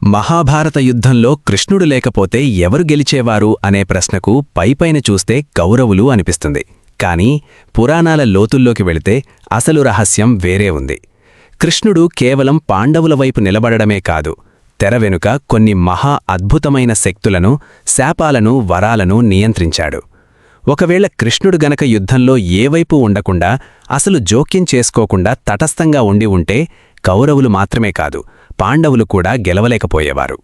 మహాభారత యుద్ధంలో కృష్ణుడు లేకపోతే ఎవరు గెలిచేవారు అనే ప్రశ్నకు పైపైన చూస్తే కౌరవులు అనిపిస్తుంది. కానీ పురాణాల లోతుల్లోకి వెళితే అసలు రహస్యం వేరే ఉంది. కృష్ణుడు కేవలం పాండవుల వైపు నిలబడమే కాదు, తెర వెనుక కొన్ని మహా అద్భుతమైన శక్తులను, శాపాలను, వరాలను నియంత్రించాడు. ఒకవేళ కృష్ణుడు గనక యుద్ధంలో ఏ వైపు ఉండకుండా, అసలు జోక్యం చేసుకోకుండా తటస్థంగా ఉండి ఉంటే కౌరవులు మాత్రమే కాదు, పాండవులు కూడా గెలవలేకపోయేవారు.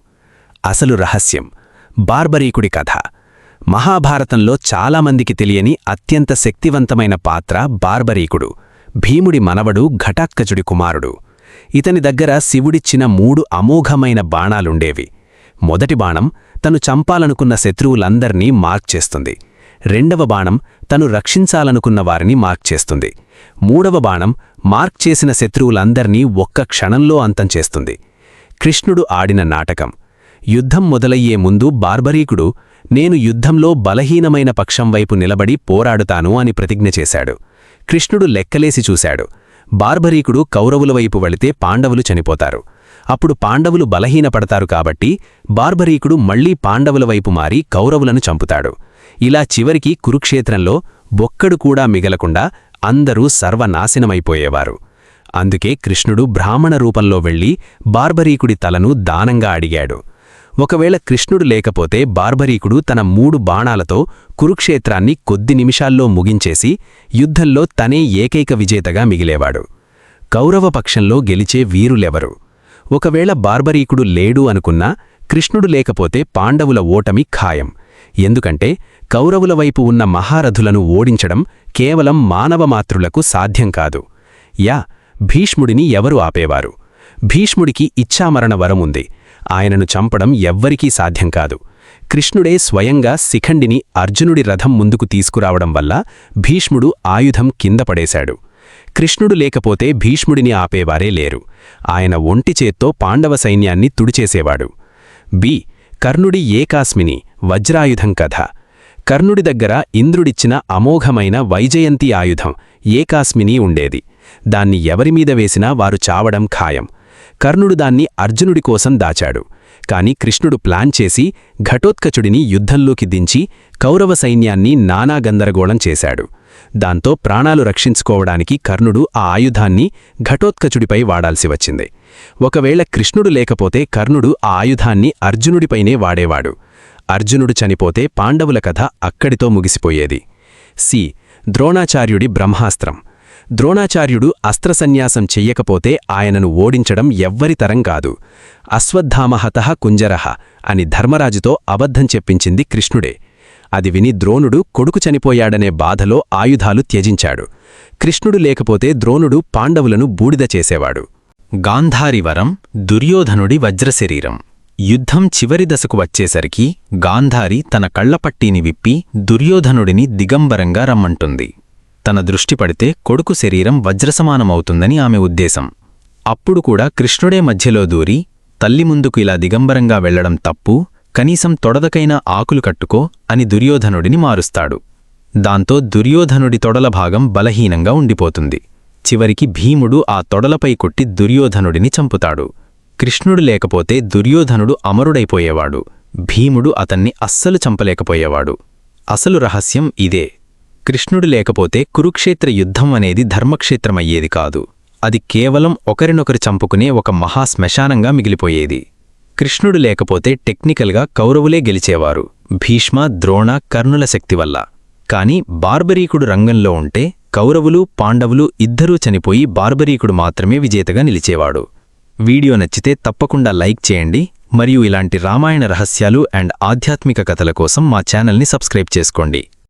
అసలు రహస్యం బార్బరీకుడి కథ. మహాభారతంలో చాలామందికి తెలియని అత్యంత శక్తివంతమైన పాత్ర బార్బరీకుడు. భీముడి మనవడు, ఘటాత్కచుడి కుమారుడు. ఇతని దగ్గర శివుడిచ్చిన 3 అమోఘమైన బాణాలుండేవి. మొదటి బాణం తను చంపాలనుకున్న శత్రువులందర్నీ మార్క్ చేస్తుంది. రెండవ బాణం తను రక్షించాలనుకున్న వారిని మార్క్ చేస్తుంది. మూడవ బాణం మార్క్ చేసిన శత్రువులందర్నీ ఒక్క క్షణంలో అంతం చేస్తుంది. కృష్ణుడు ఆడిన నాటకం. యుద్ధం మొదలయ్యే ముందు బార్బరీకుడు, నేను యుద్ధంలో బలహీనమైన పక్షం వైపు నిలబడి పోరాడుతాను అని ప్రతిజ్ఞ చేశాడు. కృష్ణుడు లెక్కలేసి చూశాడు. బార్బరీకుడు కౌరవుల వైపు వెళితే పాండవులు చనిపోతారు. అప్పుడు పాండవులు బలహీనపడతారు కాబట్టి బార్బరీకుడు మళ్లీ పాండవుల వైపు మారి కౌరవులను చంపుతాడు. ఇలా చివరికి కురుక్షేత్రంలో ఒక్కడు కూడా మిగలకుండా అందరూ సర్వనాశనమైపోయేవారు. అందుకే కృష్ణుడు బ్రాహ్మణ రూపంలో వెళ్లి బార్బరీకుడి తలను దానంగా అడిగాడు. ఒకవేళ కృష్ణుడు లేకపోతే బార్బరీకుడు తన 3 బాణాలతో కురుక్షేత్రాన్ని కొద్ది నిమిషాల్లో ముగించేసి యుద్ధంలో తనే ఏకైక విజేతగా మిగిలేవాడు. కౌరవ పక్షంలో గెలిచే వీరులెవరు? ఒకవేళ బార్బరీకుడు లేడు అనుకున్నా కృష్ణుడు లేకపోతే పాండవుల ఓటమి ఖాయం. ఎందుకంటే కౌరవుల వైపు ఉన్న మహారథులను ఓడించడం కేవలం మానవమాత్రులకు సాధ్యం కాదు. భీష్ముడిని ఎవరు ఆపేవారు? భీష్ముడికి ఇచ్ఛామరణ వరముంది. ఆయనను చంపడం ఎవ్వరికీ సాధ్యం కాదు. కృష్ణుడే స్వయంగా శిఖండిని అర్జునుడి రథం ముందుకు తీసుకురావడం వల్ల భీష్ముడు ఆయుధం కింద పడేశాడు. కృష్ణుడు లేకపోతే భీష్ముడిని ఆపేవారే లేరు. ఆయన ఒంటి చేత్తో పాండవ సైన్యాన్ని తుడిచేసేవాడు. కర్ణుడి ఏకాస్మిని వజ్రాయుధం కథ. కర్ణుడి దగ్గర ఇంద్రుడిచ్చిన అమోఘమైన వైజయంతి ఆయుధం ఏకాస్మిని ఉండేది. దాన్ని ఎవరిమీద వేసినా వారు చావడం ఖాయం. కర్ణుడు దాన్ని అర్జునుడి కోసం దాచాడు. కాని కృష్ణుడు ప్లాన్ చేసి ఘటోత్కచుడిని యుద్ధంలోకి దించి కౌరవ సైన్యాన్ని నానా గందరగోళం చేశాడు. దాంతో ప్రాణాలు రక్షించుకోవడానికి కర్ణుడు ఆ ఆయుధాన్ని ఘటోత్కచుడిపై వాడాల్సి వచ్చింది. ఒకవేళ కృష్ణుడు లేకపోతే కర్ణుడు ఆ ఆయుధాన్ని అర్జునుడిపైనే వాడేవాడు. అర్జునుడు చనిపోతే పాండవుల కథ అక్కడితో ముగిసిపోయేది. ద్రోణాచార్యుడి బ్రహ్మాస్త్రం. ద్రోణాచార్యుడు అస్త్రసన్యాసం చెయ్యకపోతే ఆయనను ఓడించడం ఎవ్వరితరం కాదు. అశ్వత్థామహతః కుంజరః అని ధర్మరాజుతో అబద్ధం చెప్పించింది కృష్ణుడే. అది విని ద్రోణుడు కొడుకు చనిపోయాడనే బాధలో ఆయుధాలు త్యజించాడు. కృష్ణుడు లేకపోతే ద్రోణుడు పాండవులను బూడిద చేసేవాడు. గాంధారివరం దుర్యోధనుడి వజ్రశరీరం. యుద్ధం చివరి దశకు వచ్చేసరికి గాంధారి తన కళ్లపట్టీని విప్పి దుర్యోధనుడిని దిగంబరంగా రమ్మంటుంది. తన దృష్టి పడితే కొడుకు శరీరం వజ్రసమానమవుతుందని ఆమె ఉద్దేశం. అప్పుడు కూడా కృష్ణుడే మధ్యలో దూరి, తల్లి ముందుకు ఇలా దిగంబరంగా వెళ్లడం తప్పు, కనీసం తొడదకైనా ఆకులు కట్టుకో అని దుర్యోధనుడిని మారుస్తాడు. దాంతో దుర్యోధనుడి తొడల భాగం బలహీనంగా ఉండిపోతుంది. చివరికి భీముడు ఆ తొడలపై కొట్టి దుర్యోధనుడిని చంపుతాడు. కృష్ణుడు లేకపోతే దుర్యోధనుడు అమరుడైపోయేవాడు. భీముడు అతన్ని అస్సలు చంపలేకపోయేవాడు. అసలు రహస్యం ఇదే. కృష్ణుడు లేకపోతే కురుక్షేత్ర యుద్ధం అనేది ధర్మక్షేత్రమయ్యేది కాదు. అది కేవలం ఒకరినొకరు చంపుకునే ఒక మహాశ్మశానంగా మిగిలిపోయేది. కృష్ణుడు లేకపోతే టెక్నికల్గా కౌరవులే గెలిచేవారు, భీష్మ, ద్రోణ, కర్ణుల శక్తి వల్ల. కాని బార్బరీకుడు రంగంలో ఉంటే కౌరవులు, పాండవులు ఇద్దరూ చనిపోయి బార్బరీకుడు మాత్రమే విజేతగా నిలిచేవాడు. వీడియో నచ్చితే తప్పకుండా లైక్ చేయండి. మరియు ఇలాంటి రామాయణ రహస్యాలు అండ్ ఆధ్యాత్మిక కథల కోసం మా ఛానల్ని సబ్స్క్రైబ్ చేసుకోండి.